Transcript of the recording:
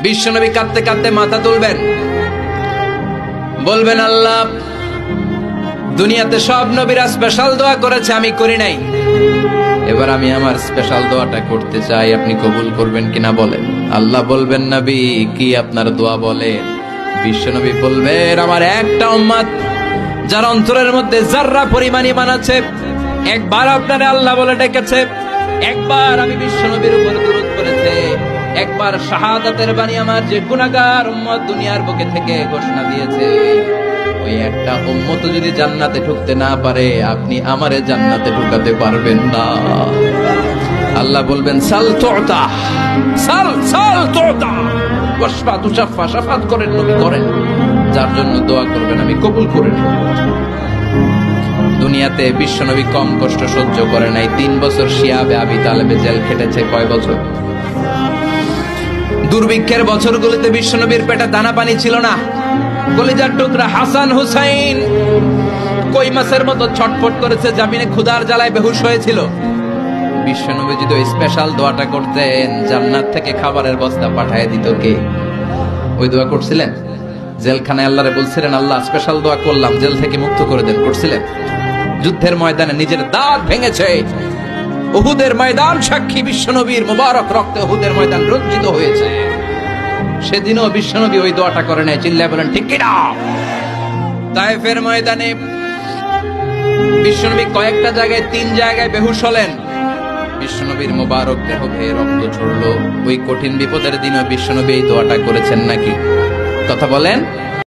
বিশ্বনবী কাঁদতে কাঁদতে মাথা তুলবেন, বলবেন আল্লাহ দুনিয়াতে সব নবীরা স্পেশাল দোয়া করেছে, আমি করি নাই, এবার আমি আমার স্পেশাল দোয়াটা করতে চাই, আপনি কবুল করবেন কিনা বলেন। আল্লাহ বলবেন নবী কি আপনার দোয়া বলেন? বিশ্বনবী বলবেন আমার একটা উম্মত যার অন্তরের মধ্যে যাররা পরিমাণ ঈমান আছে, একবার আপনারে আল্লাহ বলে ডেকেছে, একবার আমি বিশ্বনবীর উপর দুরূদ পড়েছে, একবার শাহাদাতের বাণী আমার যে গুনাহগার উম্মত দুনিয়ার বুকে থেকে ঘোষণা দিয়েছে, ওই একটা উম্মত যদি জান্নাতে ঢুকতে না পারে আপনি আমারে জান্নাতে ঢুকাতে পারবেন না। আল্লাহ বলবেন সাল তুতা, সাল সাল তুতা ওয়াশফা তুশাফা, শাফাত করেন নবী করেন, যার জন্য দোয়া করবেন আমি কবুল করে নেব। দুনিয়াতে বিশ্বনবী কম কষ্ট সহ্য করে নাই, 3 বছর শিয়াবে আবি তালেবে জেল খেটেছে। কয় বছর? দুর্ভিক্ষের বছরগুলোতে বিশ্বনবীর পেটে দানা পানি ছিল না, কলিজার টুকরা হাসান হুসাইন কই মাছের মতো ছটফট করেছে, জামিনে ক্ষুধার জ্বালায় বেহুশ হয়েছিল। বিশ্বনবী যদি ওই স্পেশাল দোয়াটা করতেন, জান্নাত থেকে খাবারের বস্তা পাঠিয়ে দিত কে? ওই দোয়া করছিলেন? জেলখানায় আল্লাহরে বলছিলেন আল্লাহ স্পেশাল দোয়া করলাম, জেল থেকে মুক্ত করে দেন, করছিলেন? যুদ্ধের ময়দানে নিজের দাঁত ভেঙেছে, উহুদের ময়দান সাক্ষী, বিশ্বনবীর মুবারক রক্তে উহুদের ময়দান রঞ্জিত হয়েছে, সেদিনও বিশ্বনবী ওই দোয়াটা করে নাই। চিল্লায় বলেন ঠিক কিনা? তায়েফের ময়দানে বিশ্বনবী কয়েকটা জায়গায় 3 জায়গায় বেহুশ হলেন, বিশ্বনবীর মুবারক দেহ বেয়ে রক্ত ঝরলো। ওই কঠিন বিপদের দিনও বিশ্বনবী এই দোয়াটা করেছেন নাকি? কথা বলেন।